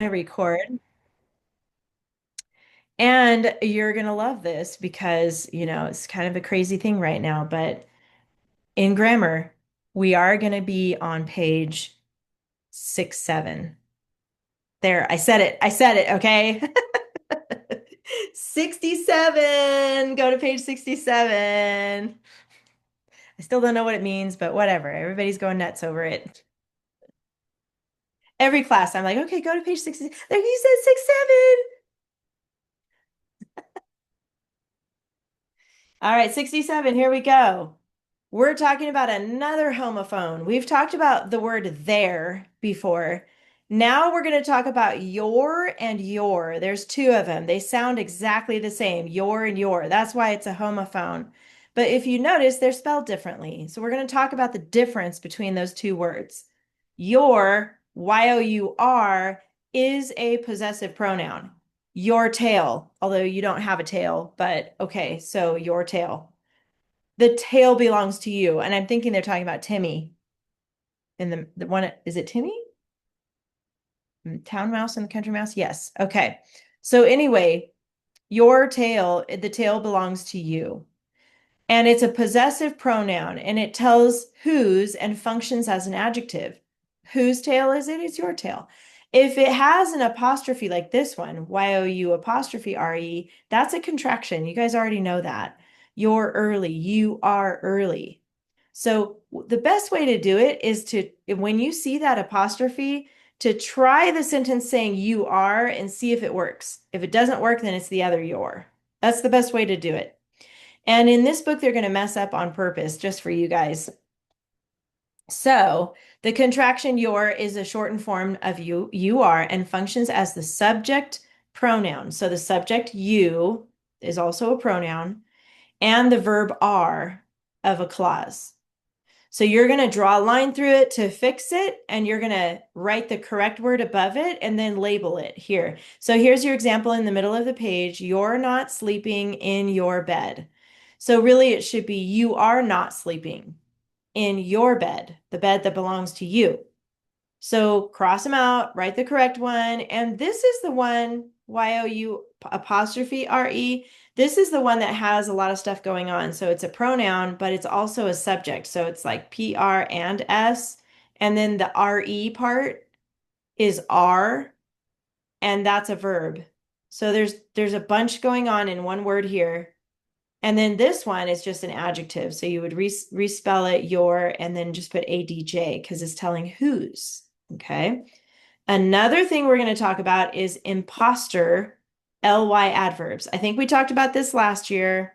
To record. And you're going to love this because, it's kind of a crazy thing right now, but in grammar, we are going to be on page 6, 7. There, I said it. I said it, okay? 67. Go to page 67. I still don't know what it means, but whatever. Everybody's going nuts over it. Every class, I'm like, okay, go to page 60. There, you said 6, 7. All right, 67, here we go. We're talking about another homophone. We've talked about the word there before. Now we're going to talk about your and your. There's two of them. They sound exactly the same, your and your. That's why it's a homophone. But if you notice, they're spelled differently. So we're going to talk about the difference between those two words. Your, Y-O-U-R, is a possessive pronoun. Your tail, although you don't have a tail, but okay, so your tail. The tail belongs to you. And I'm thinking they're talking about Timmy in the one, is it Timmy? Town mouse and the country mouse? Yes. Okay. So anyway, your tail, the tail belongs to you. And it's a possessive pronoun and it tells whose and functions as an adjective. Whose tail is it? It's your tail. If it has an apostrophe like this one, Y-O-U apostrophe R-E, that's a contraction. You guys already know that. You're early. You are early. So the best way to do it is to, when you see that apostrophe, to try the sentence saying you are and see if it works. If it doesn't work, then it's the other your. That's the best way to do it. And in this book, they're going to mess up on purpose just for you guys. So the contraction your is a shortened form of you are, and functions as the subject pronoun. So the subject you is also a pronoun, and the verb are of a clause. So you're going to draw a line through it to fix it, and you're going to write the correct word above it and then label it here. So here's your example in the middle of the page. You're not sleeping in your bed. So really it should be you are not sleeping in your bed, the bed that belongs to you. So cross them out, write the correct one. And this is the one, Y-O-U apostrophe R-E. This is the one that has a lot of stuff going on. So it's a pronoun, but it's also a subject. So it's like P-R and S. And then the R-E part is R, and that's a verb. So there's a bunch going on in one word here. And then this one is just an adjective. So you would respell it your and then just put ADJ because it's telling whose. Okay. Another thing we're going to talk about is imposter ly adverbs. I think we talked about this last year.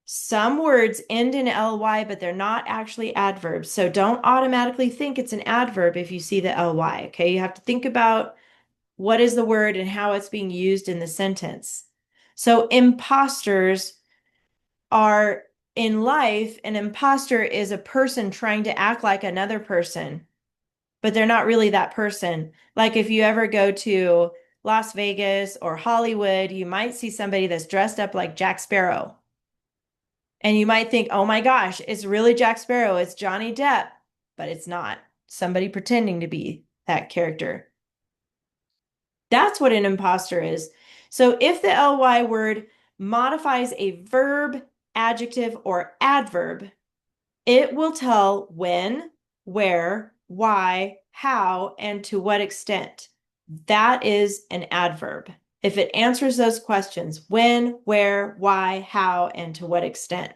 Some words end in ly, but they're not actually adverbs. So don't automatically think it's an adverb if you see the ly. Okay. You have to think about what is the word and how it's being used in the sentence. So imposters are in life, an imposter is a person trying to act like another person, but they're not really that person. Like if you ever go to Las Vegas or Hollywood, you might see somebody that's dressed up like Jack Sparrow. And you might think, oh my gosh, it's really Jack Sparrow. It's Johnny Depp, but it's not. Somebody pretending to be that character. That's what an imposter is. So if the ly word modifies a verb, adjective, or adverb, it will tell when, where, why, how, and to what extent. That is an adverb. If it answers those questions, when, where, why, how, and to what extent.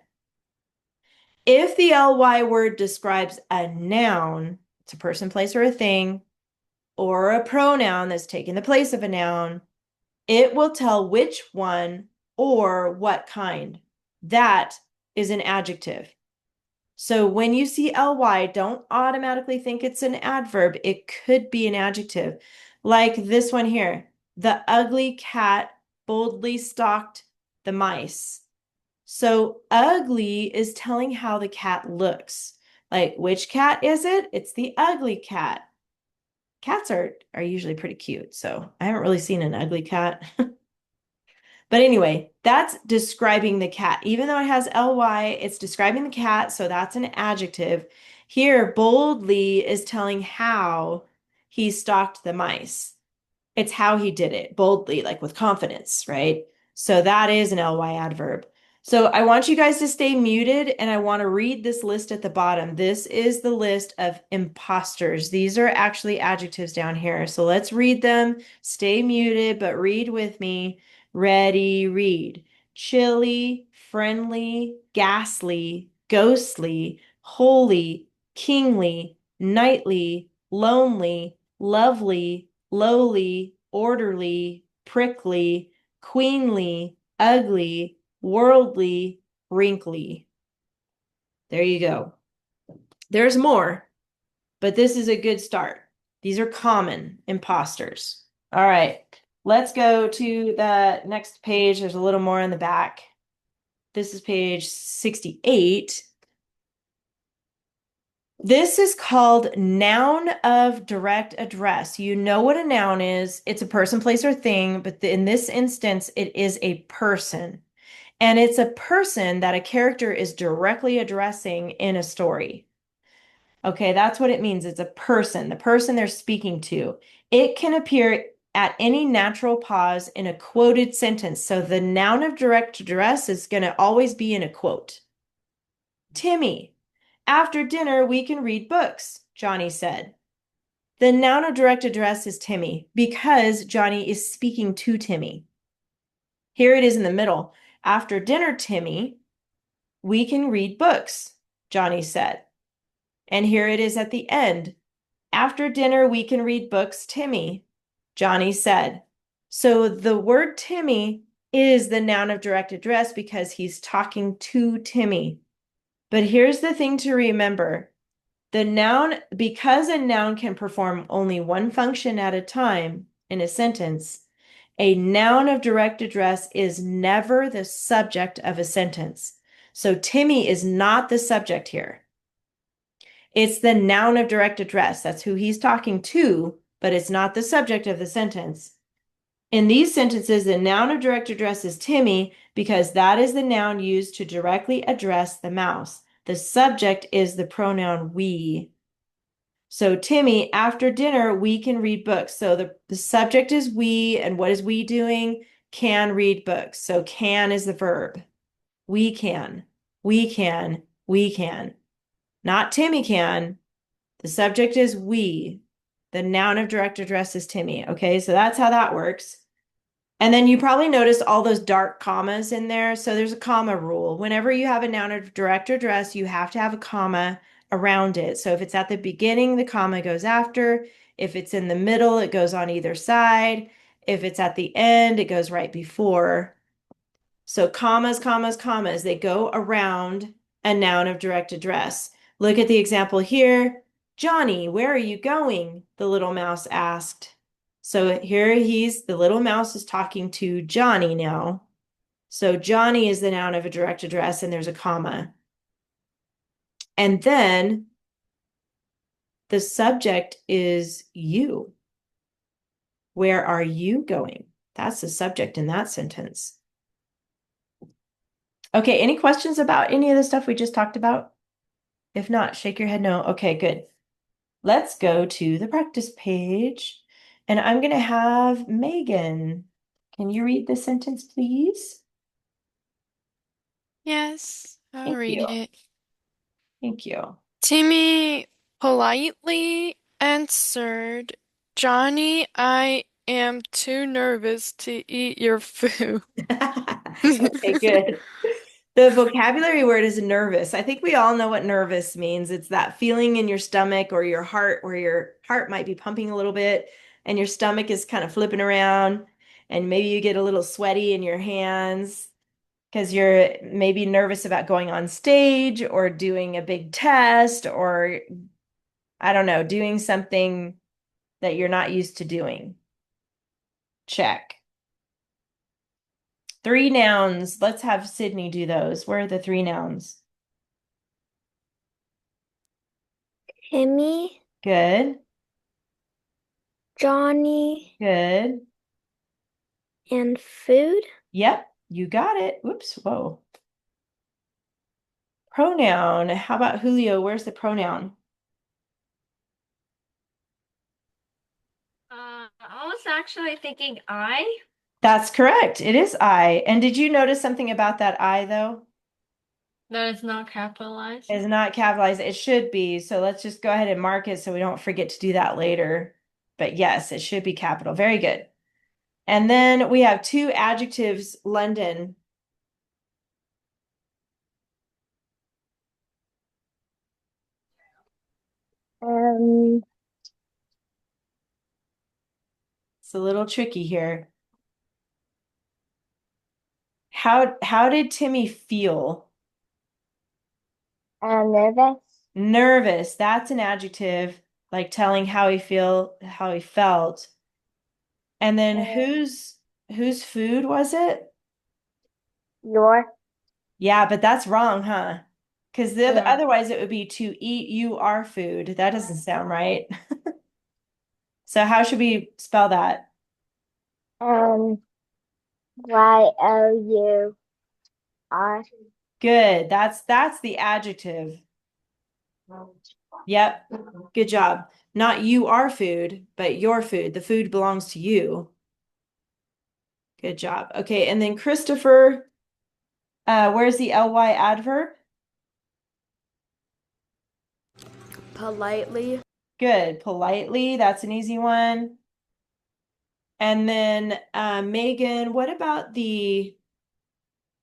If the ly word describes a noun, it's a person, place, or a thing, or a pronoun that's taking the place of a noun, it will tell which one or what kind. That is an adjective. So when you see ly, don't automatically think it's an adverb. It could be an adjective. Like this one here. The ugly cat boldly stalked the mice. So ugly is telling how the cat looks. Like which cat is it? It's the ugly cat. Cats are usually pretty cute, so I haven't really seen an ugly cat. But anyway, that's describing the cat. Even though it has ly, it's describing the cat, so that's an adjective. Here, boldly is telling how he stalked the mice. It's how he did it boldly, like with confidence, right? So that is an ly adverb. So I want you guys to stay muted and I want to read this list at the bottom. This is the list of imposters. These are actually adjectives down here. So let's read them. Stay muted, but read with me. Ready, read. Chilly, friendly, ghastly, ghostly, holy, kingly, nightly, lonely, lovely, lowly, orderly, prickly, queenly, ugly, worldly, wrinkly. There you go. There's more, but this is a good start. These are common imposters. All right, let's go to the next page. There's a little more in the back. This is page 68. This is called noun of direct address. You know what a noun is. It's a person, place, or thing, but in this instance, it is a person. And it's a person that a character is directly addressing in a story. Okay, that's what it means. It's a person, the person they're speaking to. It can appear at any natural pause in a quoted sentence. So the noun of direct address is going to always be in a quote. Timmy, after dinner, we can read books, Johnny said. The noun of direct address is Timmy because Johnny is speaking to Timmy. Here it is in the middle. After dinner, Timmy, we can read books, Johnny said. And here it is at the end. After dinner, we can read books, Timmy, Johnny said. So the word Timmy is the noun of direct address because he's talking to Timmy. But here's the thing to remember. The noun, because a noun can perform only one function at a time in a sentence, a noun of direct address is never the subject of a sentence. So Timmy is not the subject here. It's the noun of direct address. That's who he's talking to, but it's not the subject of the sentence. In these sentences, the noun of direct address is Timmy because that is the noun used to directly address the mouse. The subject is the pronoun we. So Timmy, after dinner, we can read books. So the subject is we, and what is we doing? Can read books. So can is the verb. We can, we can, we can. Not Timmy can. The subject is we. The noun of direct address is Timmy. Okay, so that's how that works. And then you probably noticed all those dark commas in there. So there's a comma rule. Whenever you have a noun of direct address, you have to have a comma around it. So if it's at the beginning, the comma goes after. If it's in the middle, it goes on either side. If it's at the end, it goes right before. So commas, commas, commas, they go around a noun of direct address. Look at the example here. Johnny, where are you going? The little mouse asked. So here the little mouse is talking to Johnny now. So Johnny is the noun of a direct address and there's a comma. And then the subject is you. Where are you going? That's the subject in that sentence. Okay, any questions about any of the stuff we just talked about? If not, shake your head no. Okay, good. Let's go to the practice page. And I'm going to have Megan. Can you read the sentence, please? Yes, I'll Thank read you. it. Thank you. Timmy politely answered, Johnny, I am too nervous to eat your food. Okay, good. The vocabulary word is nervous. I think we all know what nervous means. It's that feeling in your stomach or your heart where your heart might be pumping a little bit and your stomach is kind of flipping around and maybe you get a little sweaty in your hands because you're maybe nervous about going on stage or doing a big test or I don't know, doing something that you're not used to doing. Check. Three nouns. Let's have Sydney do those. Where are the three nouns? Timmy, Good. Johnny, Good. and food. Yep, you got it. Whoops, whoa. Pronoun. How about Julio? Where's the pronoun? I was actually thinking I. That's correct. It is I. And did you notice something about that I though? That is not capitalized. It's not capitalized. It should be. So let's just go ahead and mark it so we don't forget to do that later. But yes, it should be capital. Very good. And then we have two adjectives, London. Um, It's a little tricky here. How did Timmy feel? Nervous. Nervous. That's an adjective, like telling how he felt. And then Um, whose food was it? your. Yeah, but that's wrong, huh? Because Yeah. otherwise it would be to eat you our food. That doesn't sound right. So how should we spell that? Um, Y-O-U-R. Good. That's the adjective. Yep. Good job. Not you are food, but your food. The food belongs to you. Good job. Okay, and then Christopher, where's the ly adverb? Politely. Good. Politely. That's an easy one. And then Megan, what about the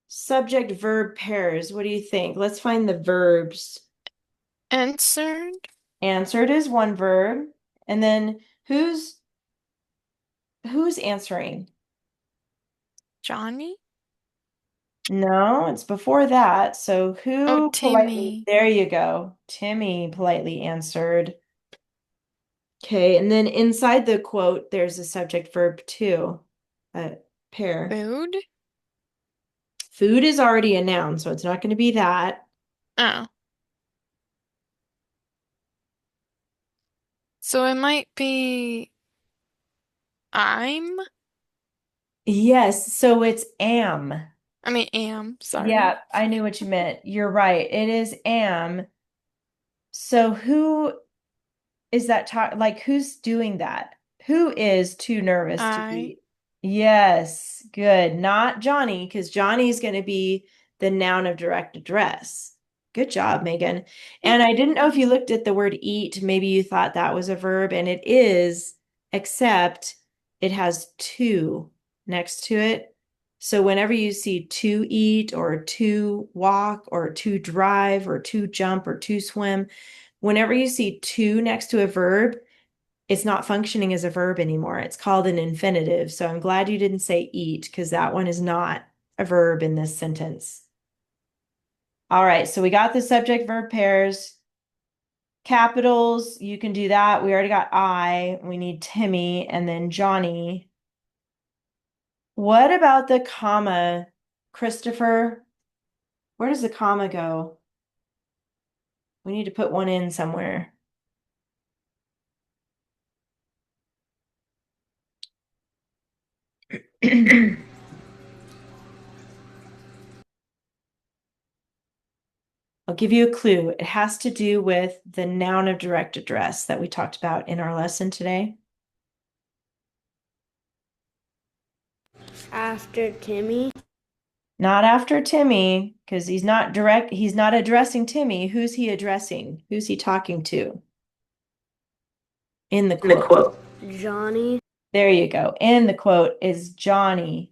subject verb pairs? What do you think? Let's find the verbs. Answered, Answered is one verb. And then who's answering? Johnny. No, it's before that. So Oh, who politely, Timmy. there you go. Timmy politely answered. Okay, and then inside the quote, there's a subject verb too, a pair. Food. Food is already a noun, so it's not going to be that. Oh. So it might be I'm. Yes, so it's am. I mean, am. Yeah, Sorry. I knew what you meant. You're right. It is am. So who is that like who's doing that? Who is too nervous to I. eat? Yes, good. Not Johnny, because Johnny's going to be the noun of direct address. Good job, Megan. And I didn't know if you looked at the word eat, maybe you thought that was a verb, and it is, except it has to next to it. So whenever you see to eat or to walk or to drive or to jump or to swim, whenever you see to next to a verb, it's not functioning as a verb anymore. It's called an infinitive. So I'm glad you didn't say eat because that one is not a verb in this sentence. All right, so we got the subject verb pairs. Capitals, you can do that. We already got I. We need Timmy and then Johnny. What about the comma? Christopher, where does the comma go? We need to put one in somewhere. I'll give you a clue. It has to do with the noun of direct address that we talked about in our lesson today. After Timmy. Not after Timmy, because he's not addressing Timmy. Who's he addressing? Who's he talking to? In the quote. Johnny. There you go. In the quote is Johnny.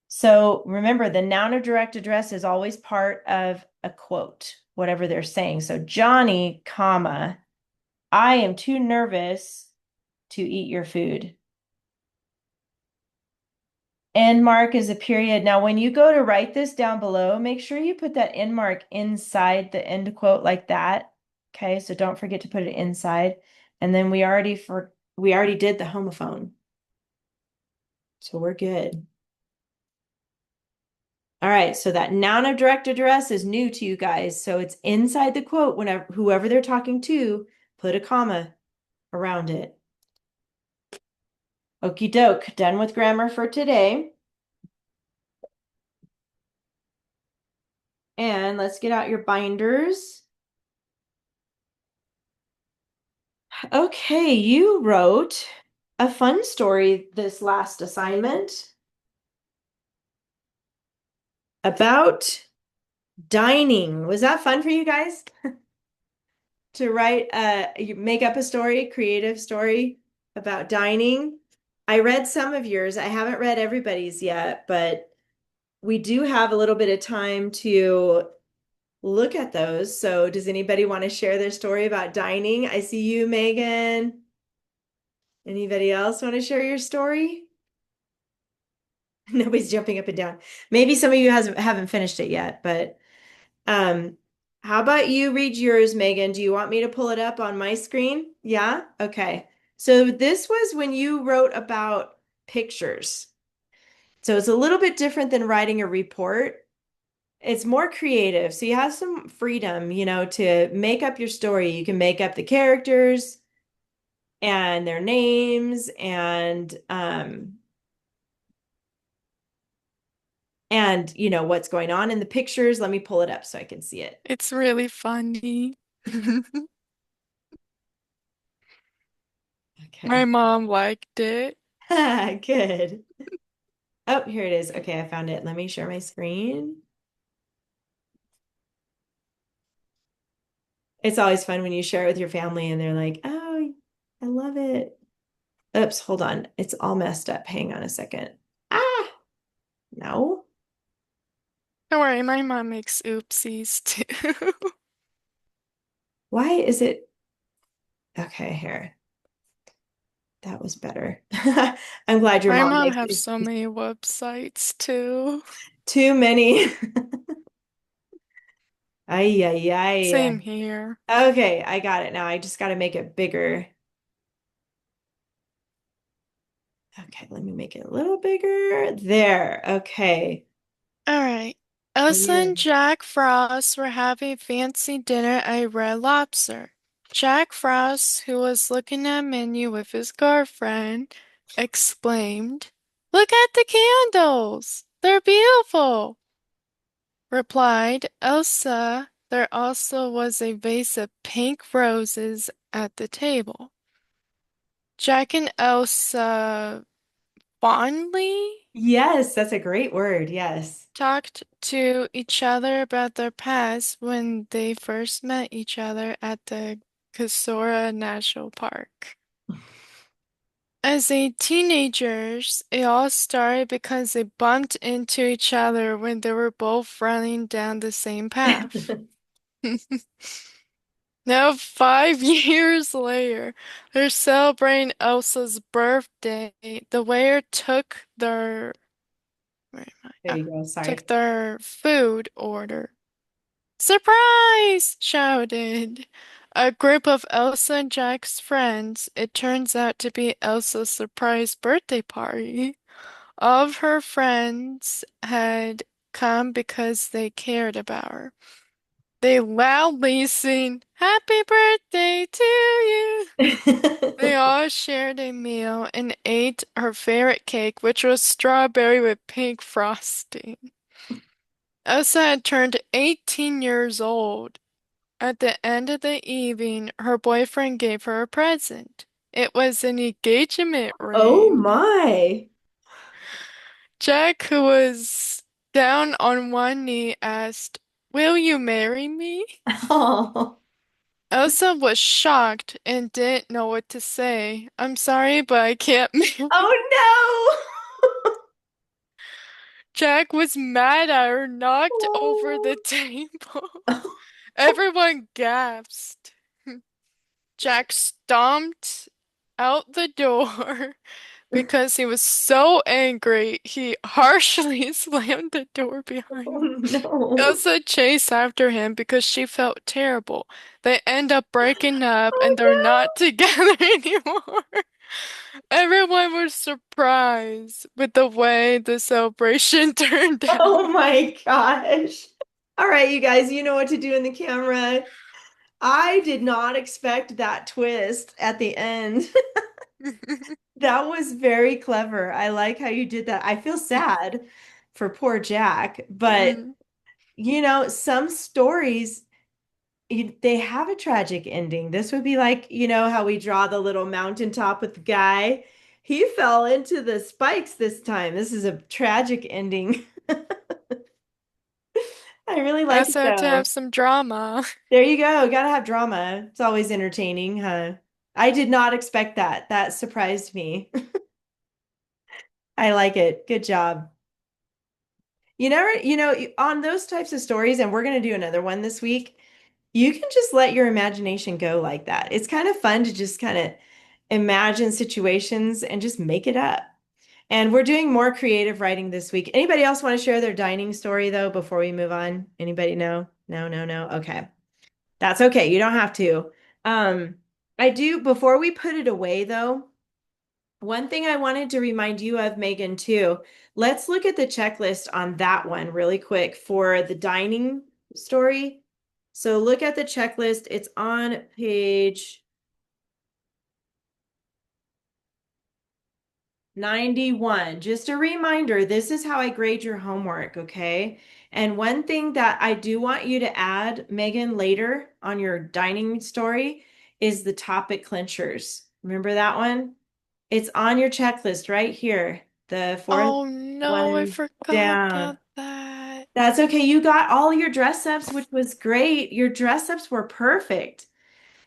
So remember, the noun of direct address is always part of a quote, whatever they're saying. So Johnny, comma, I am too nervous to eat your food. End mark is a period. Now, when you go to write this down below, make sure you put that end mark inside the end quote like that. Okay, so don't forget to put it inside. And then we already did the homophone. So we're good. All right, so that noun of direct address is new to you guys. So it's inside the quote whenever whoever they're talking to, put a comma around it. Okie doke, done with grammar for today. And let's get out your binders. Okay, you wrote a fun story this last assignment about dining. Was that fun for you guys to write you make up a story, creative story about dining? I read some of yours. I haven't read everybody's yet, but we do have a little bit of time to look at those. So does anybody want to share their story about dining? I see you, Megan. Anybody else want to share your story? Nobody's jumping up and down. Maybe some of you haven't finished it yet, but um, how about you read yours, Megan? Do you want me to pull it up on my screen? Yeah? Okay. So this was when you wrote about pictures. So it's a little bit different than writing a report. It's more creative. So you have some freedom, to make up your story. You can make up the characters and their names and what's going on in the pictures. Let me pull it up so I can see it. It's really funny. My Okay. mom liked it. Good. Oh, here it is. Okay, I found it. Let me share my screen. It's always fun when you share it with your family and they're like, "Oh, I love it." Oops, hold on. It's all messed up. Hang on a second. Ah, no. Don't worry, my mom makes oopsies too. Why is it? Okay, here. That was better. I'm glad your My mom mom makes has it so many websites too. too many. Ay, ay, Same ay. here. Okay, I got it now. I just got to make it bigger. Okay, let me make it a little bigger. There. Okay. All right. Are Elsa you and ready? Jack Frost were having fancy dinner at Red Lobster. Jack Frost, who was looking at a menu with his girlfriend, exclaimed, "Look at the candles! They're beautiful!" Replied Elsa, "There also was a vase of pink roses at the table." Jack and Elsa fondly Yes, that's a great word. Yes. talked to each other about their past when they first met each other at the Kasora National Park. As a teenagers, it all started because they bumped into each other when they were both running down the same path. Now, 5 years later, they're celebrating Elsa's birthday. The waiter where am I? There you go. Took Sorry. their food order. "Surprise!" shouted a group of Elsa and Jack's friends. It turns out to be Elsa's surprise birthday party. All of her friends had come because they cared about her. They loudly sing, "Happy birthday to you!" They all shared a meal and ate her favorite cake, which was strawberry with pink frosting. Elsa had turned 18 years old. At the end of the evening, her boyfriend gave her a present. It was an engagement Oh ring. my. Jack, who was down on one knee, asked, "Will you marry me?" Oh. Elsa was shocked and didn't know what to say. "I'm sorry, but I can't marry." Oh Jack was mad at her, knocked over the no. table. Oh. Everyone gasped. Jack stomped out the door because he was so angry. He harshly slammed the door behind Oh him. no. Elsa chased after him because she felt terrible. They end up breaking up and they're Oh not together anymore. Everyone was surprised with the way the celebration turned no. out. Oh my gosh. All right, you guys, you know what to do in the camera. I did not expect that twist at the end. That was very clever. I like how you did that. I feel sad for poor Jack, but Mm, some stories they have a tragic ending. This would be like, how we draw the little mountaintop with the guy. He fell into the spikes this time. This is a tragic ending. I really I like it also have to though. have some drama. There you go. Gotta have drama. It's always entertaining, huh? I did not expect that. That surprised me. I like it. Good job. On those types of stories, and we're going to do another one this week, you can just let your imagination go like that. It's kind of fun to just kind of imagine situations and just make it up. And we're doing more creative writing this week. Anybody else want to share their dining story though before we move on? Anybody know? No, no, no. Okay. That's okay. You don't have to. Um, I do before we put it away though. One thing I wanted to remind you of, Megan, too. Let's look at the checklist on that one really quick for the dining story. So look at the checklist. It's on page 91. Just a reminder, this is how I grade your homework, okay? And one thing that I do want you to add, Megan, later on your dining story is the topic clinchers. Remember that one? It's on your checklist right here, the fourth Oh no, I one forgot about down. that. That's okay. You got all your dress ups, which was great. Your dress ups were perfect.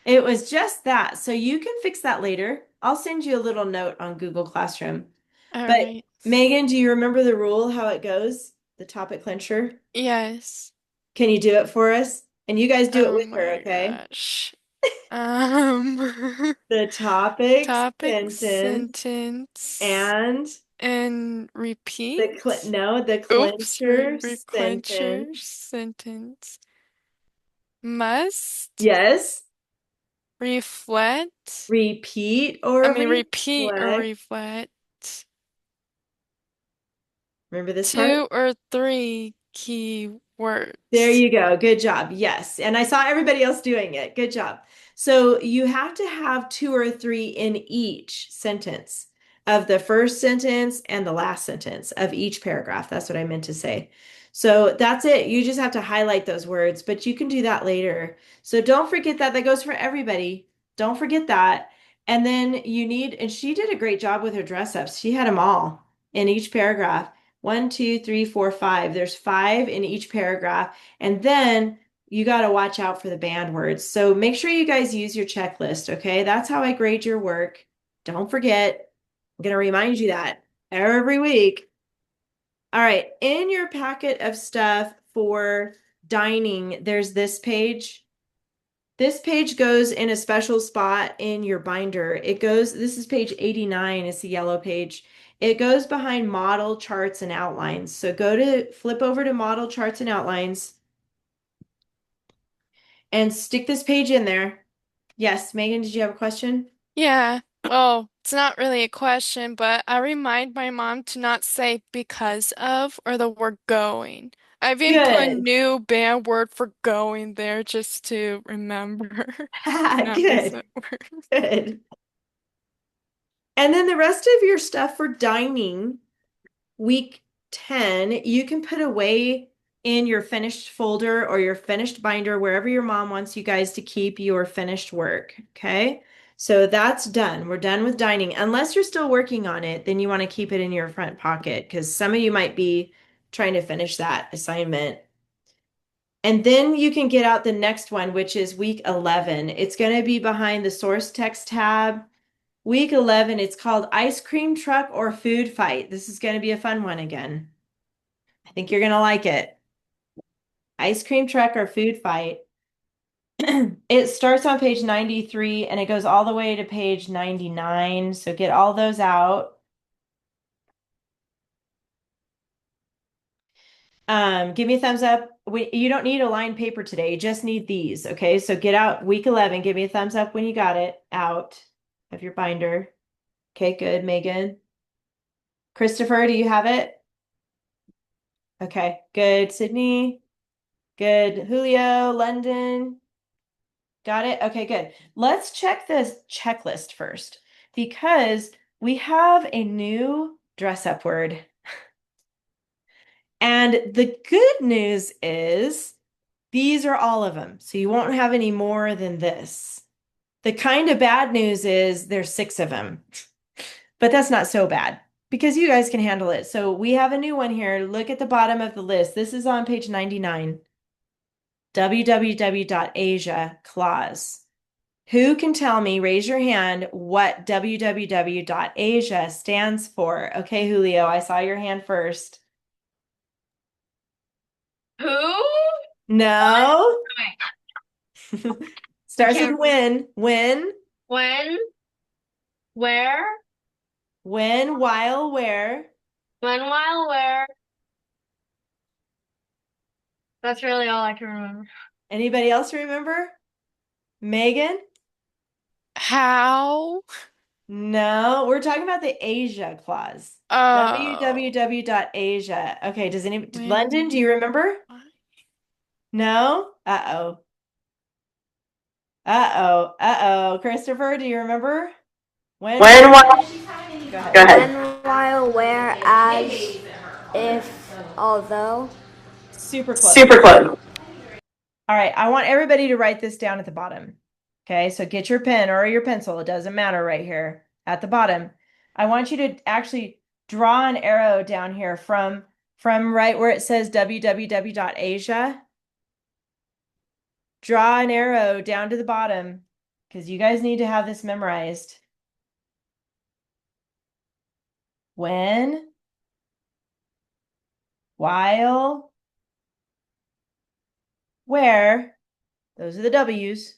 It was just that. So you can fix that later. I'll send you a little note on Google Classroom. All But right. Megan, do you remember the rule, how it goes? The topic clincher? Yes. Can you do it for us? And you guys do it Oh with her, my okay? gosh. The topic, Topic sentence, sentence and and repeat. the Oops, clincher clincher sentence. sentence. Must Yes. reflect. Repeat I or mean, repeat or reflect. reflect Remember this part? two or three There keywords. you go. Good job. Yes. And I saw everybody else doing it. Good job. So you have to have two or three in each sentence of the first sentence and the last sentence of each paragraph. That's what I meant to say. So that's it. You just have to highlight those words, but you can do that later. So don't forget that. That goes for everybody. Don't forget that. And then and she did a great job with her dress ups. She had them all in each paragraph. One, two, three, four, five. There's five in each paragraph. And then you got to watch out for the banned words. So make sure you guys use your checklist, okay? That's how I grade your work. Don't forget. I'm going to remind you that every week. All right, in your packet of stuff for dining, there's this page. This page goes in a special spot in your binder. This is page 89, it's the yellow page. It goes behind model charts and outlines. So flip over to model charts and outlines and stick this page in there. Yes, Megan, did you have a question? Yeah, well, it's not really a question, but I remind my mom to not say because of or the word going. I've even put a Good. new banned word for going there just to remember to not use Good. that word. Good. And then the rest of your stuff for dining, week 10, you can put away in your finished folder or your finished binder, wherever your mom wants you guys to keep your finished work. Okay. So that's done. We're done with dining. Unless you're still working on it, then you want to keep it in your front pocket because some of you might be trying to finish that assignment. And then you can get out the next one, which is week 11. It's going to be behind the source text tab. Week 11, it's called Ice Cream Truck or Food Fight. This is going to be a fun one again. I think you're going to like it. Ice Cream Truck or Food Fight. It starts on page 93 and it goes all the way to page 99. So get all those out. Give me a thumbs up. You don't need a lined paper today. You just need these. Okay. So get out week 11. Give me a thumbs up when you got it out of your binder. Okay. Good. Megan. Christopher, do you have it? Okay. Good. Sydney. Good. Julio, London. Got it? Okay, good. Let's check this checklist first because we have a new dress up word. And the good news is these are all of them. So you won't have any more than this. The kind of bad news is there's six of them. but that's not so bad because you guys can handle it. So we have a new one here. Look at the bottom of the list. This is on page 99. www.asia clause. Who can tell me, raise your hand, what www.asia stands for? Okay, Julio, I saw your hand first. Who? No. Okay. Starts can't- with when. When? Where? When, while, where. When, while, where? That's really all I can remember. Anybody else remember? Megan? How? No, we're talking about the Asia clause. Oh. www.asia. Okay, does any London, do you When? remember? Why? No? Uh-oh. Uh-oh. Uh-oh. Christopher, do you remember? When, When, while, while, go ahead. go ahead. When, while, where, as, if, although. Super close. Super close. All right, I want everybody to write this down at the bottom. Okay, so get your pen or your pencil. It doesn't matter right here at the bottom. I want you to actually draw an arrow down here from right where it says www.asia. Draw an arrow down to the bottom because you guys need to have this memorized. When, while, where, those are the W's.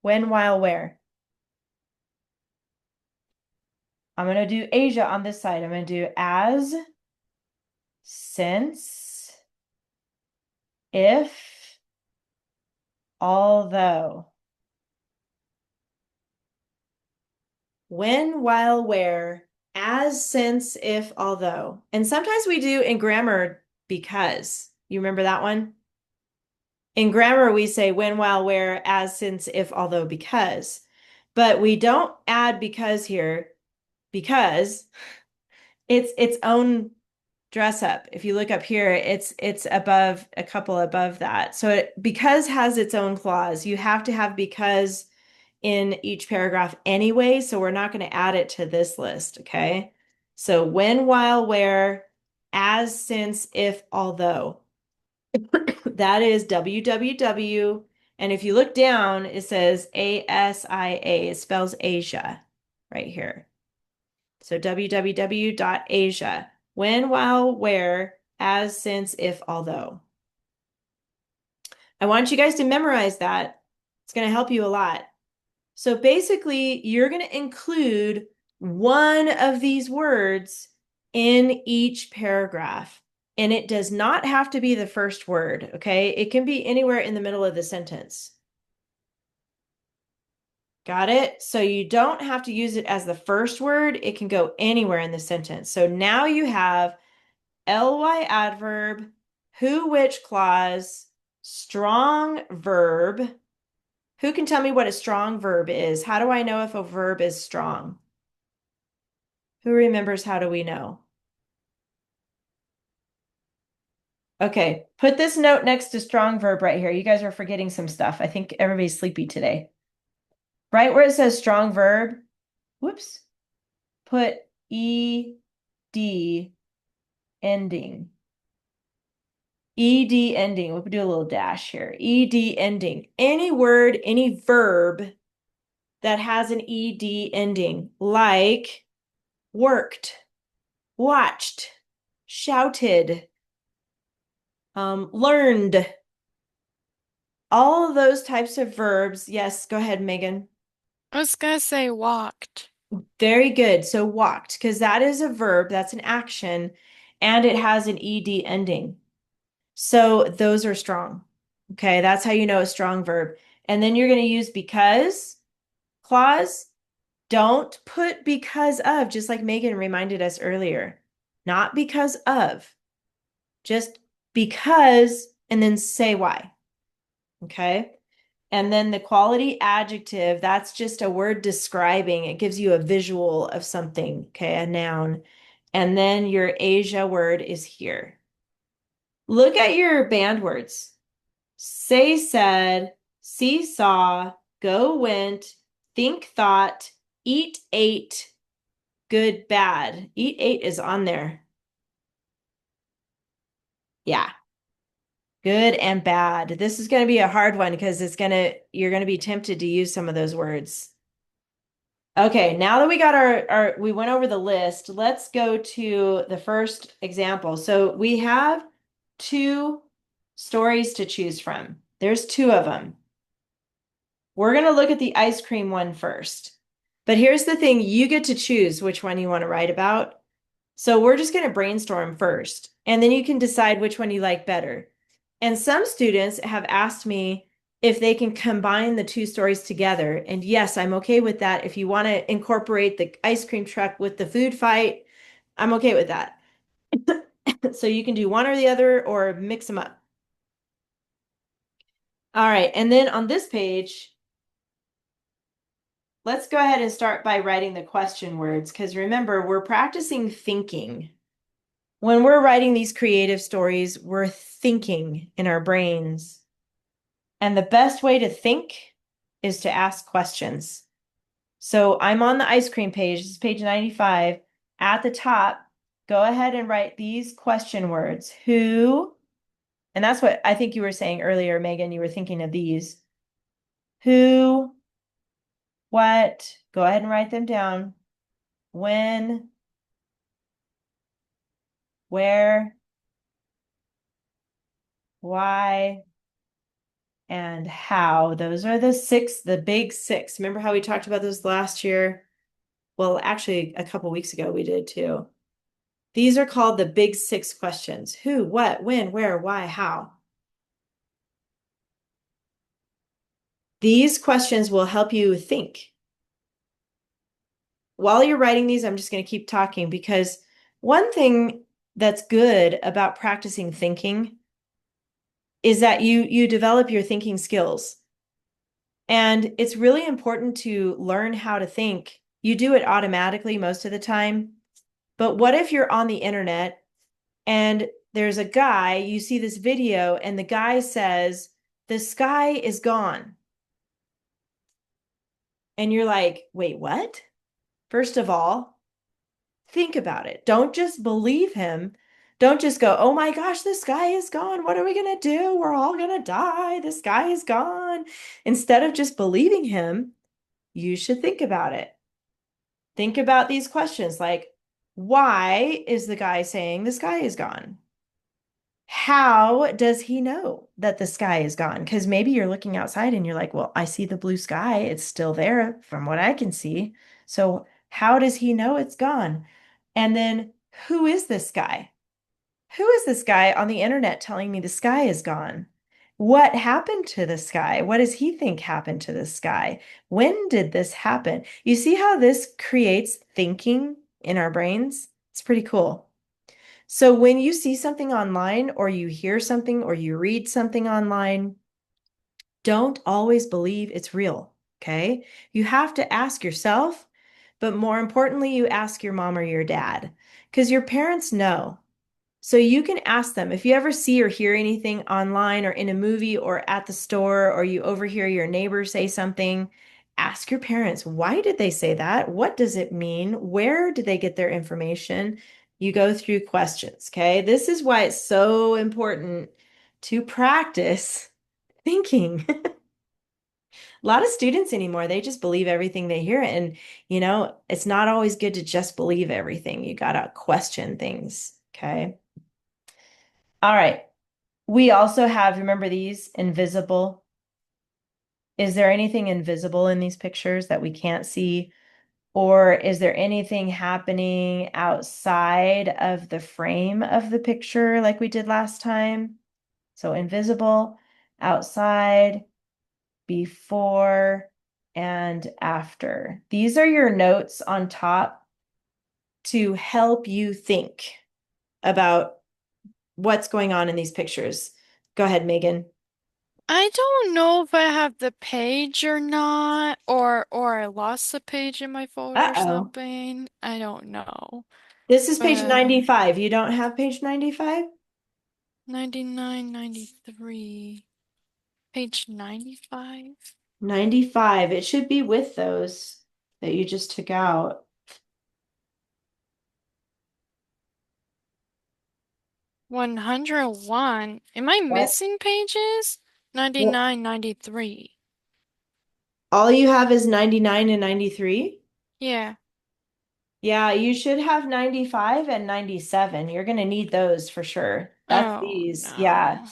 When, while, where. I'm going to do Asia on this side. I'm going to do as, since, if, although. When, while, where, as, since, if, although. And sometimes we do in grammar because. You remember that one? In grammar, we say when, while, where, as, since, if, although, because. But we don't add because here because it's its own dress up. If you look up here, it's above a couple above that. So because has its own clause. You have to have because in each paragraph anyway, so we're not going to add it to this list, okay? So when, while, where, as, since, if, although. That is www. And if you look down, it says ASIA. It spells Asia right here. So www.asia. When, while, where, as, since, if, although. I want you guys to memorize that. It's going to help you a lot. So basically, you're going to include one of these words in each paragraph. And it does not have to be the first word, okay? It can be anywhere in the middle of the sentence. Got it? So you don't have to use it as the first word. It can go anywhere in the sentence. So now you have ly adverb, who, which clause, strong verb. Who can tell me what a strong verb is? How do I know if a verb is strong? Who remembers how do we know? Okay, put this note next to strong verb right here. You guys are forgetting some stuff. I think everybody's sleepy today. Right where it says strong verb, whoops, put ed ending. Ed ending. We'll do a little dash here. Ed ending. Any word, any verb that has an ed ending, like worked, watched, shouted, learned. All of those types of verbs. Yes, go ahead, Megan. I was gonna say walked. Very good. So walked, because that is a verb, that's an action, and it has an ed ending. So those are strong. Okay, that's how you know a strong verb. And then you're going to use because clause. Don't put because of, just like Megan reminded us earlier. Not because of, just because, and then say why. Okay. And then the quality adjective, that's just a word describing, it gives you a visual of something, okay, a noun. And then your Asia word is here. Look at your band words. Say, said, see, saw, go, went, think, thought, eat, ate, good, bad. Eat 8 is on there. Yeah. Good and bad. This is going to be a hard one because you're going to be tempted to use some of those words. Okay, now that we got we went over the list, let's go to the first example. So we have 2 stories to choose from. There's 2 of them. We're going to look at the ice cream one first. But here's the thing, you get to choose which one you want to write about. So we're just going to brainstorm first, and then you can decide which one you like better. And some students have asked me if they can combine the 2 stories together. And yes, I'm okay with that. If you want to incorporate the ice cream truck with the food fight, I'm okay with that. So you can do one or the other or mix them up. All right, and then on this page, let's go ahead and start by writing the question words, because remember, we're practicing thinking. When we're writing these creative stories, we're thinking in our brains. And the best way to think is to ask questions. So I'm on the ice cream page, this is page 95. At the top, go ahead and write these question words. Who, and that's what I think you were saying earlier, Megan, you were thinking of these. Who, what, go ahead and write them down. When, where, why, and how. Those are the big 6. Remember how we talked about those last year? Well, actually, a couple weeks ago we did too. These are called the big 6 questions. Who, what, when, where, why, how. These questions will help you think. While you're writing these, I'm just going to keep talking, because one thing that's good about practicing thinking is that you develop your thinking skills. And it's really important to learn how to think. You do it automatically most of the time. But what if you're on the internet and there's a guy, you see this video, and the guy says, the sky is gone. And you're like, wait, what? First of all, think about it. Don't just believe him. Don't just go, oh my gosh, the sky is gone. What are we going to do? We're all going to die. The sky is gone. Instead of just believing him, you should think about it. Think about these questions like, why is the guy saying the sky is gone? How does he know that the sky is gone? Because maybe you're looking outside and you're like, well, I see the blue sky. It's still there from what I can see. So how does he know it's gone? And then who is this guy? Who is this guy on the internet telling me the sky is gone? What happened to the sky? What does he think happened to the sky? When did this happen? You see how this creates thinking in our brains? It's pretty cool. So when you see something online, or you hear something, or you read something online, don't always believe it's real, okay? You have to ask yourself, but more importantly, you ask your mom or your dad, because your parents know. So you can ask them if you ever see or hear anything online or in a movie or at the store, or you overhear your neighbor say something, ask your parents, why did they say that? What does it mean? Where did they get their information? You go through questions, okay? This is why it's so important to practice thinking. A lot of students anymore, they just believe everything they hear. And, it's not always good to just believe everything. You got to question things, okay? All right. We also have, remember these, invisible. Is there anything invisible in these pictures that we can't see? Or is there anything happening outside of the frame of the picture like we did last time? So invisible, outside, before, and after. These are your notes on top to help you think about what's going on in these pictures. Go ahead, Megan. I don't know if I have the page or not, or I lost the page in my folder or Uh-oh. something. I don't know. This is page But 95. You don't have page 95? 99, 93. Page 95? 95. It should be with those that you just took out. 101. Am I Yep. missing pages? Well, 99, 93. all you have is 99 and 93? Yeah. Yeah, you should have 95 and 97. You're going to need those for sure. That's Oh, these. Yeah. no.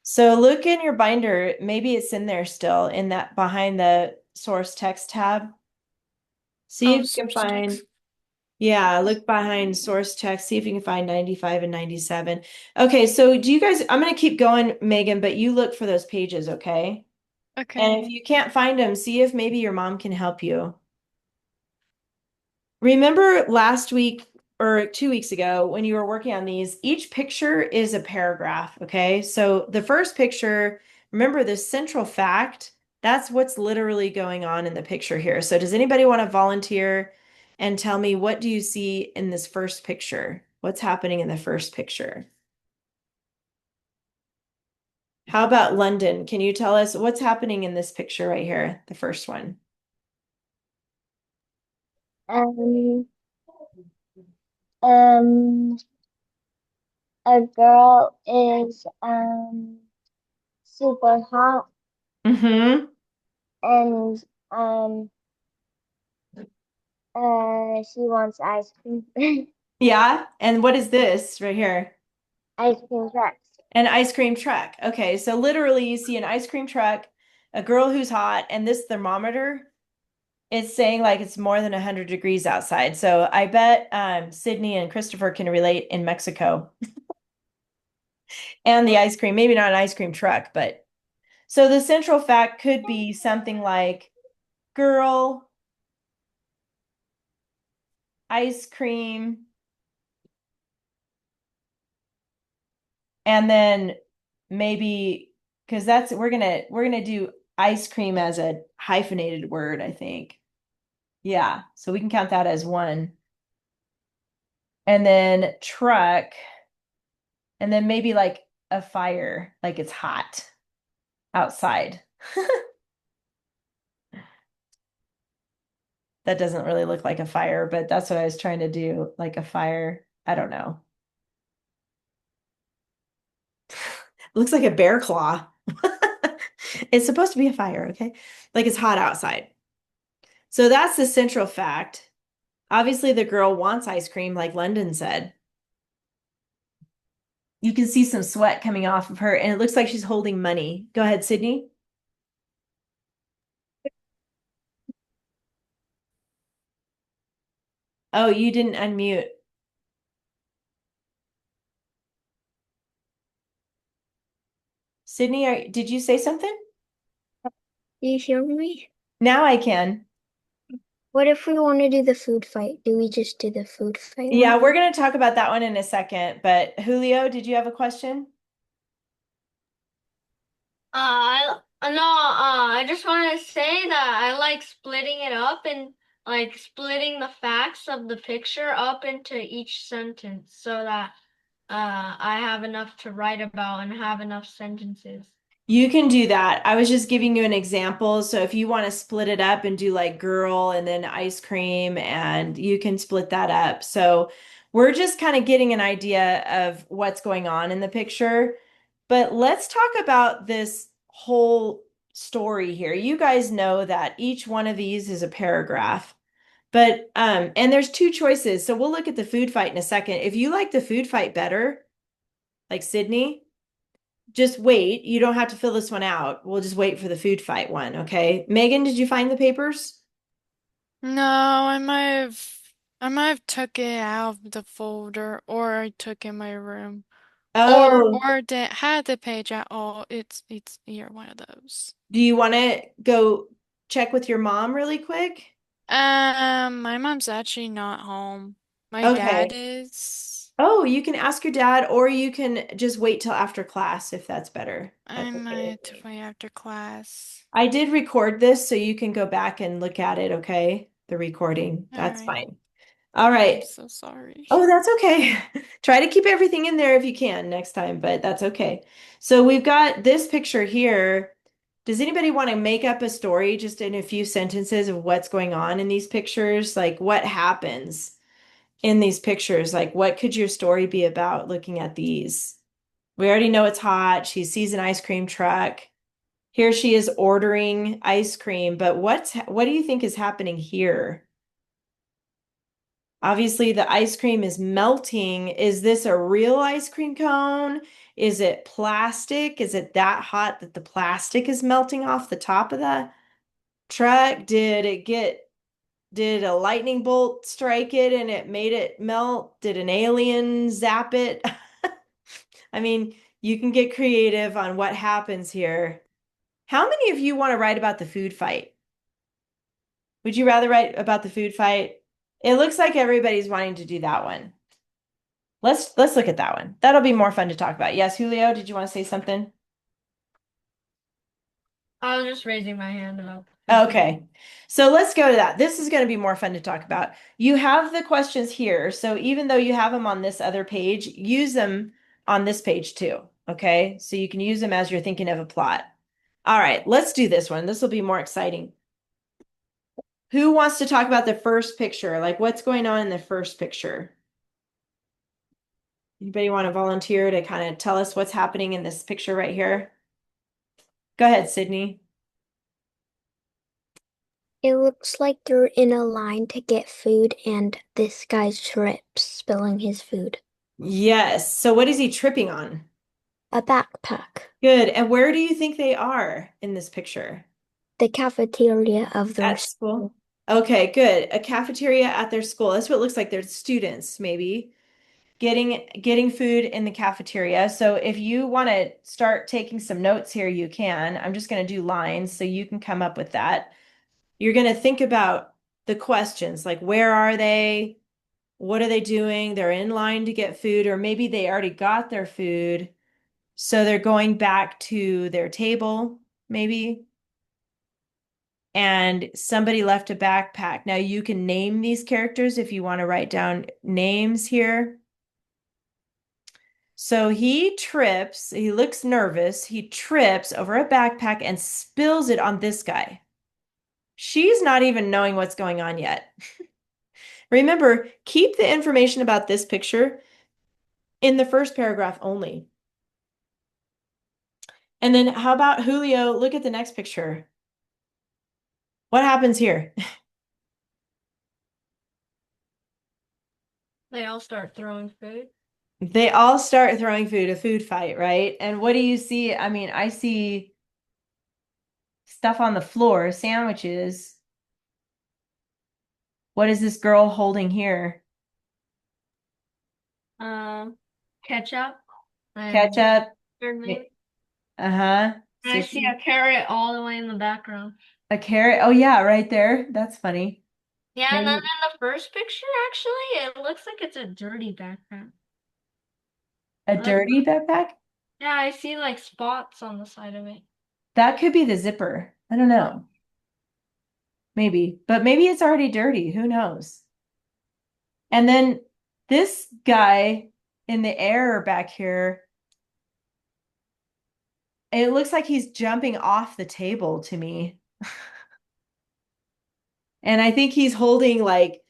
So look in your binder. Maybe it's in there still in that behind the source text tab. See Oh, if you can source find, text. yeah, look behind source text. See if you can find 95 and 97. Okay, so do you guys, I'm going to keep going, Megan, but you look for those pages, okay? And if Okay. you can't find them, see if maybe your mom can help you. Remember last week or 2 weeks ago when you were working on these, each picture is a paragraph, okay? So the first picture, remember the central fact, that's what's literally going on in the picture here. So does anybody want to volunteer and tell me what do you see in this first picture? What's happening in the first picture? How about London? Can you tell us what's happening in this picture right here, the first one? Um, um, a girl is super hot Mm-hmm. and she wants ice cream. Yeah. And what is this right here? Ice cream trucks. An ice cream truck. Okay, so literally you see an ice cream truck, a girl who's hot, and this thermometer is saying like it's more than 100 degrees outside. So I bet Sydney and Christopher can relate in Mexico. And the ice cream, maybe not an ice cream truck, but so the central fact could be something like girl, ice cream, and then maybe because that's we're gonna do ice cream as a hyphenated word, I think. Yeah, so we can count that as one. And then truck, and then maybe like a fire, like it's hot outside. That doesn't really look like a fire, but that's what I was trying to do, like a fire. I don't know. Looks like a bear claw. It's supposed to be a fire, okay? Like it's hot outside. So that's the central fact. Obviously, the girl wants ice cream, like London said. You can see some sweat coming off of her, and it looks like she's holding money. Go ahead, Sydney. Oh, you didn't unmute. Sydney, did you say something? Do you hear me? Now I can. What if we want to do the food fight? Do we just do the food fight Yeah, one? we're going to talk about that one in a second. But Julio, did you have a question? I just wanted to say that I like splitting it up and like splitting the facts of the picture up into each sentence so that I have enough to write about and have enough sentences. You can do that. I was just giving you an example. So if you want to split it up and do like girl and then ice cream, and you can split that up. So we're just kind of getting an idea of what's going on in the picture. But let's talk about this whole story here. You guys know that each one of these is a paragraph. But and there's two choices. So we'll look at the food fight in a second. If you like the food fight better, like Sydney, just wait. You don't have to fill this one out. We'll just wait for the food fight one, okay? Megan, did you find the papers? No, I might have took it out of the folder or I took in my room. Oh, Or didn't have the page at all. It's either one of those. do you want to go check with your mom really quick? My mom's actually not home. My dad Okay. is. Oh, you can ask your dad, or you can just wait till after class if that's better. I That's okay with might have me. to wait after class. I did record this, so you can go back and look at it, okay? The recording. All That's right. fine. All I'm right. so sorry. Oh, that's okay. Try to keep everything in there if you can next time, but that's okay. So we've got this picture here. Does anybody want to make up a story just in a few sentences of what's going on in these pictures? Like what happens? in these pictures? Like, what could your story be about looking at these? We already know it's hot. She sees an ice cream truck. Here she is ordering ice cream, but what do you think is happening here? Obviously, the ice cream is melting. Is this a real ice cream cone? Is it plastic? Is it that hot that the plastic is melting off the top of the truck? Did a lightning bolt strike it and it made it melt? Did an alien zap it? I mean, you can get creative on what happens here. How many of you want to write about the food fight? Would you rather write about the food fight? It looks like everybody's wanting to do that one. Let's look at that one. That'll be more fun to talk about. Yes, Julio, did you want to say something? I was just raising my hand about. Okay. So let's go to that. This is going to be more fun to talk about. You have the questions here. So even though you have them on this other page, use them on this page too. Okay. So you can use them as you're thinking of a plot. All right, let's do this one. This will be more exciting. Who wants to talk about the first picture? Like what's going on in the first picture? Anybody want to volunteer to kind of tell us what's happening in this picture right here? Go ahead, Sydney. It looks like they're in a line to get food, and this guy trips, spilling his food. Yes. So what is he tripping on? A backpack. Good. And where do you think they are in this picture? The cafeteria of their At school. Okay, good. A cafeteria at their school. That's what it looks like. They're students, maybe getting food in the cafeteria. So if you want to start taking some notes here, you can. I'm just going to do lines so you can come up with that. You're going to think about the questions like where are they? What are they doing? They're in line to get food, or maybe they already got their food. So they're going back to their table, maybe. And somebody left a backpack. Now you can name these characters if you want to write down names here. So he trips, he looks nervous, he trips over a backpack and spills it on this guy. She's not even knowing what's going on yet. Remember, keep the information about this picture in the first paragraph only. And then how about Julio? Look at the next picture. What happens here? They all start throwing food. They all start throwing food, a food fight, right? And what do you see? I mean, I see stuff on the floor, sandwiches. What is this girl holding here? Um, Ketchup and Ketchup. maybe. Uh-huh. And I see a carrot all the way in the background. A carrot. Oh yeah, right there. That's funny. Yeah, and then Maybe in the first picture, actually, it looks like it's a dirty background. a Like, dirty backpack? yeah, I see like spots on the side of it. That could be the zipper. I don't know. Maybe, but maybe it's already dirty. Who knows? And then this guy in the air back here, it looks like he's jumping off the table to me. And I think he's holding like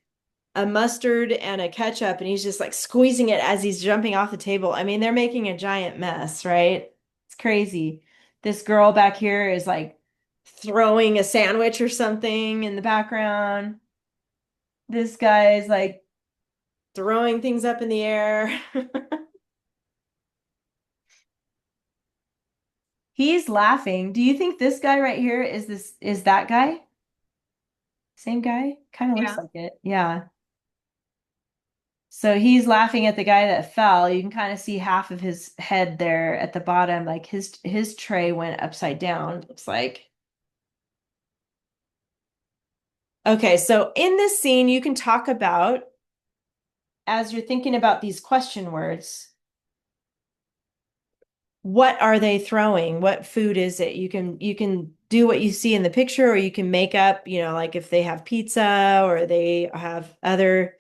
a mustard and a ketchup and he's just like squeezing it as he's jumping off the table. I mean, they're making a giant mess, right? It's crazy. This girl back here is like throwing a sandwich or something in the background. This guy is like throwing things up in the air. He's laughing. Do you think this guy right here is that guy? Same guy? Kind of looks Yeah. like it. Yeah. So he's laughing at the guy that fell. You can kind of see half of his head there at the bottom. Like his tray went upside down, looks like. Okay, so in this scene, you can talk about, as you're thinking about these question words, what are they throwing? What food is it? You can do what you see in the picture, or you can make up, like if they have pizza or they have other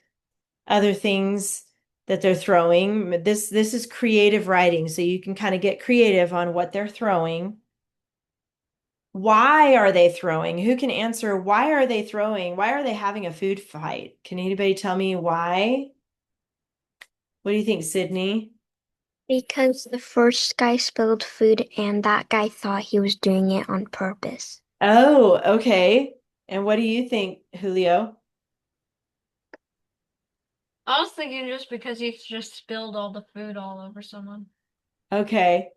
things that they're throwing. This is creative writing, so you can kind of get creative on what they're throwing. Why are they throwing? Who can answer why are they throwing? Why are they having a food fight? Can anybody tell me why? What do you think, Sydney? Because the first guy spilled food and that guy thought he was doing it on purpose. Oh, okay. And what do you think, Julio? I was thinking just because he just spilled all the food all over someone. Okay.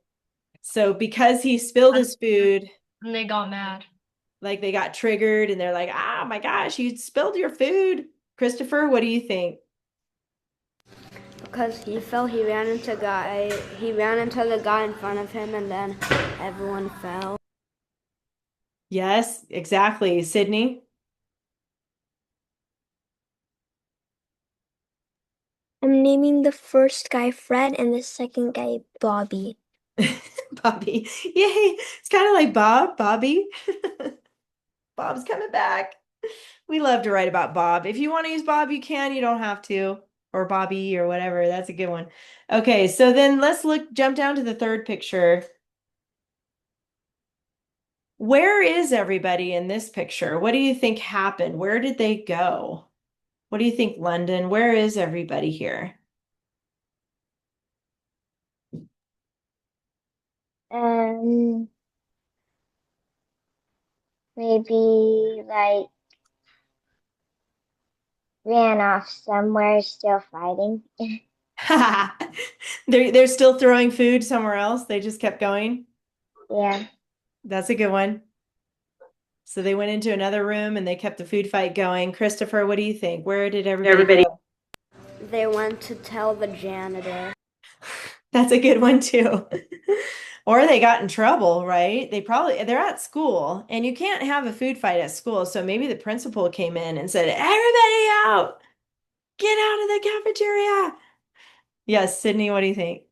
So because he spilled his food, And they got mad. like they got triggered and they're like, "Ah, my gosh, you spilled your food." Christopher, what do you think? Because he fell, he ran into the guy in front of him, and then everyone fell. Yes, exactly. Sydney? I'm naming the first guy Fred and the second guy Bobby. Bobby. Yay. It's kind of like Bobby. Bob's coming back. We love to write about Bob. If you want to use Bob, you can. You don't have to. Or Bobby or whatever. That's a good one. Okay, so then let's jump down to the third picture. Where is everybody in this picture? What do you think happened? Where did they go? What do you think, London? Where is everybody here? Um, maybe like ran off somewhere, still fighting. They're still throwing food somewhere else. They just kept going. Yeah. That's a good one. So they went into another room and they kept the food fight going. Christopher, what do you think? Where did everybody go? They went to tell the janitor. That's a good one too. Or they got in trouble, right? They're at school and you can't have a food fight at school. So maybe the principal came in and said, "Everybody out! Get out of the cafeteria." Yes, Sydney, what do you think?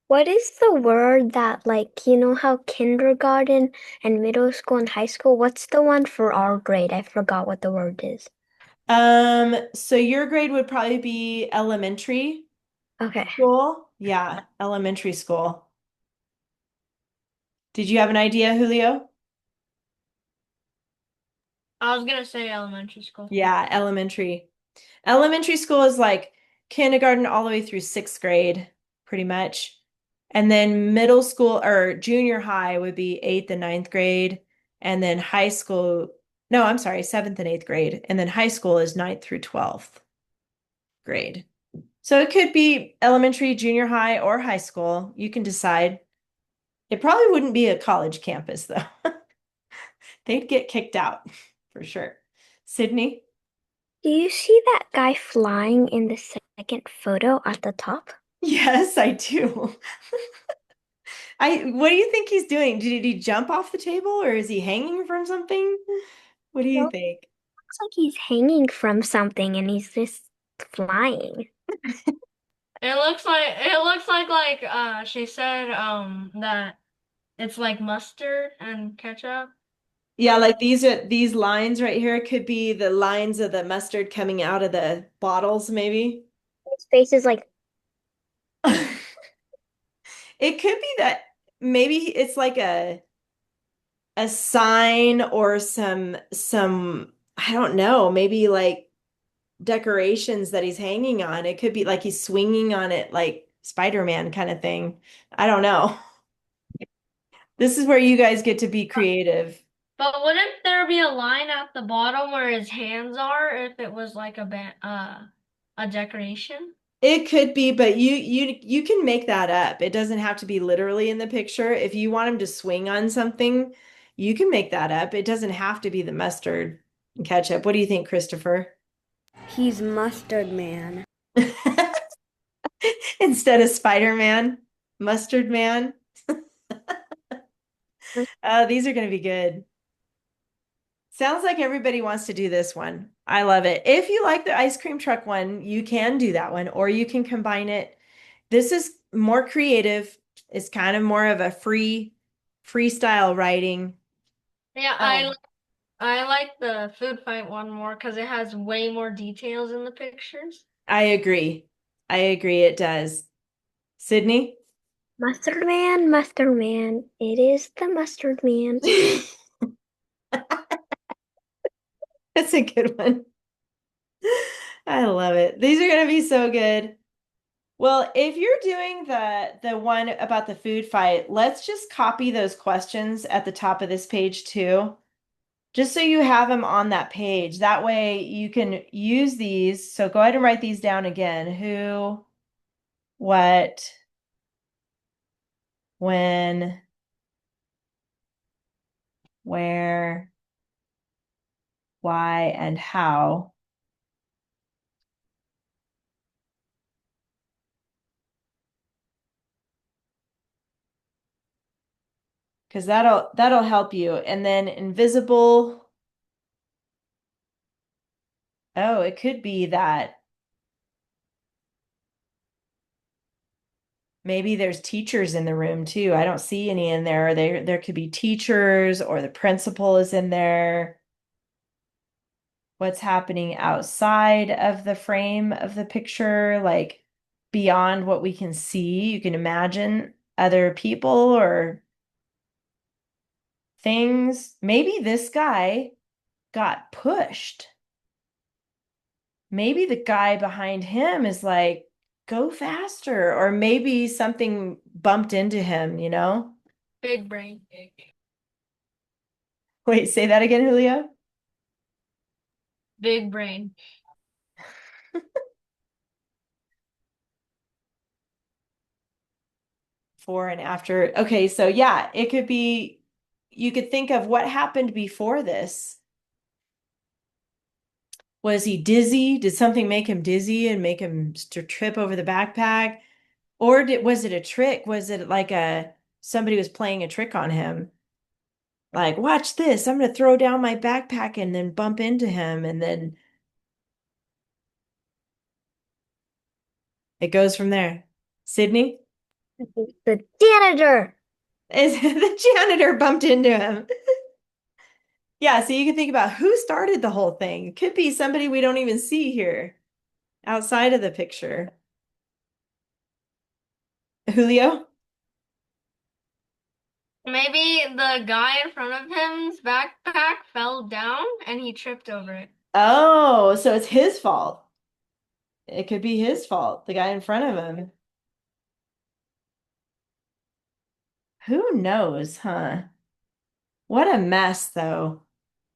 What is the word that, like, you know how kindergarten and middle school and high school, what's the one for our grade? I forgot what the word is. So your grade would probably be elementary Okay. school. Yeah, elementary school. Did you have an idea, Julio? I was gonna say elementary school. Yeah, elementary. Elementary school is like kindergarten all the way through sixth grade, pretty much. And then middle school or junior high would be eighth and ninth grade. And then high school, no, I'm sorry, seventh and eighth grade. And then high school is ninth through 12th grade. So it could be elementary, junior high, or high school. You can decide. It probably wouldn't be a college campus, though. They'd get kicked out for sure. Sydney? Do you see that guy flying in the second photo at the top? Yes, I do. What do you think he's doing? Did he jump off the table or is he hanging from something? What do you Well, think? looks like he's hanging from something and he's just flying. It looks like she said that it's like mustard and ketchup. Yeah, like these lines right here could be the lines of the mustard coming out of the bottles, maybe. His face is like, It could be that maybe it's like a sign or some I don't know, maybe like decorations that he's hanging on. It could be like he's swinging on it like Spider-Man kind of thing. I don't know. This is where you guys get to be creative. But wouldn't there be a line at the bottom where his hands are if it was like a decoration? It could be, but you can make that up. It doesn't have to be literally in the picture. If you want him to swing on something, you can make that up. It doesn't have to be the mustard and ketchup. What do you think, Christopher? He's Mustard Man. Instead of Spider-Man, Mustard Man. These are going to be good. Sounds like everybody wants to do this one. I love it. If you like the ice cream truck one, you can do that one, or you can combine it. This is more creative. It's kind of more of a freestyle writing. Yeah, Um, I like the food fight one more because it has way more details in the pictures. I agree. I agree. It does. Sydney? Mustard Man, it is the Mustard Man. That's a good one. I love it. These are going to be so good. Well, if you're doing the one about the food fight, let's just copy those questions at the top of this page too, just so you have them on that page. That way you can use these. So go ahead and write these down again. Who, what, when, where, why, and how. Because that'll help you. And then invisible. Oh, it could be that maybe there's teachers in the room too. I don't see any in there. There could be teachers or the principal is in there. What's happening outside of the frame of the picture, like beyond what we can see. You can imagine other people or things. Maybe this guy got pushed. Maybe the guy behind him is like, go faster, or maybe something bumped into him, you know? Big brain. Wait, say that again, Julio. Big brain. Before and after. Okay, so yeah, it could be, you could think of what happened before this. Was he dizzy? Did something make him dizzy and make him trip over the backpack? Or was it a trick? Was it like somebody was playing a trick on him? Like, watch this. I'm gonna throw down my backpack and then bump into him, and then it goes from there. Sydney? The janitor. Is the janitor bumped into him? Yeah, so you can think about who started the whole thing. Could be somebody we don't even see here outside of the picture. Julio? Maybe the guy in front of him's backpack fell down and he tripped over it. Oh, so it's his fault. It could be his fault, the guy in front of him. Who knows, huh? What a mess, though.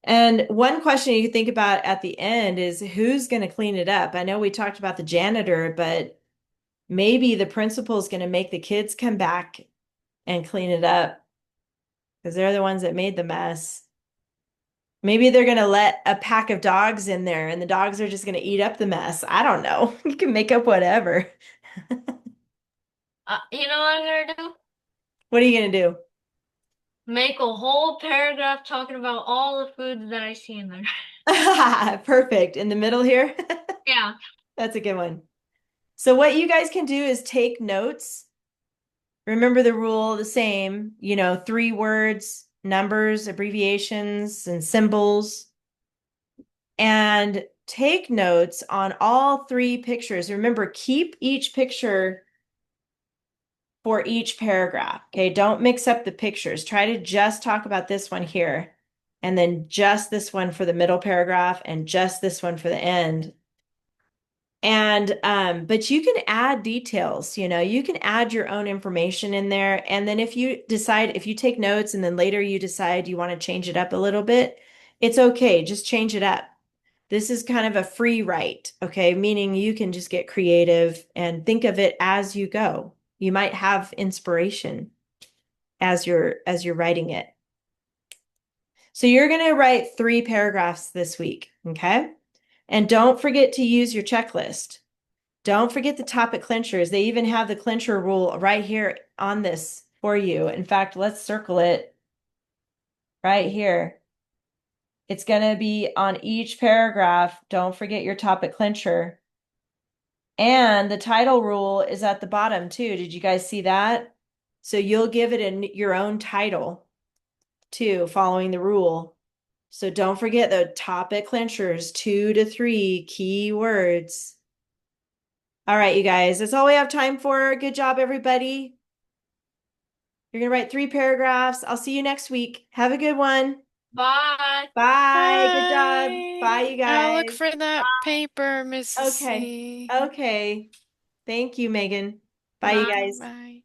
And one question you can think about at the end is who's going to clean it up? I know we talked about the janitor, but maybe the principal's going to make the kids come back and clean it up because they're the ones that made the mess. Maybe they're going to let a pack of dogs in there and the dogs are just going to eat up the mess. I don't know. You can make up whatever. You know what I'm gonna do? What are you going to do? Make a whole paragraph talking about all the foods that I see in there. Perfect. In the middle here. Yeah. That's a good one. So what you guys can do is take notes. Remember the rule the same, 3 words, numbers, abbreviations, and symbols. And take notes on all 3 pictures. Remember, keep each picture for each paragraph. Okay, don't mix up the pictures. Try to just talk about this one here, and then just this one for the middle paragraph, and just this one for the end. And but you can add details, you can add your own information in there. And then if you take notes and then later you decide you want to change it up a little bit, it's okay, just change it up. This is kind of a free write, okay? Meaning you can just get creative and think of it as you go. You might have inspiration as you're writing it. So you're going to write 3 paragraphs this week, okay? And don't forget to use your checklist. Don't forget the topic clinchers. They even have the clincher rule right here on this for you. In fact, let's circle it right here. It's going to be on each paragraph. Don't forget your topic clincher. And the title rule is at the bottom too. Did you guys see that? So you'll give it your own title too, following the rule. So don't forget the topic clinchers, 2 to 3 key words. All right, you guys, that's all we have time for. Good job, everybody. You're going to write 3 paragraphs. I'll see you next week. Have a good one. Bye. Bye. Good job. Bye, Bye. you I'll look guys. for that paper, Mrs. Okay. C. Okay. Thank you, Megan. Bye, you Bye. guys. Bye.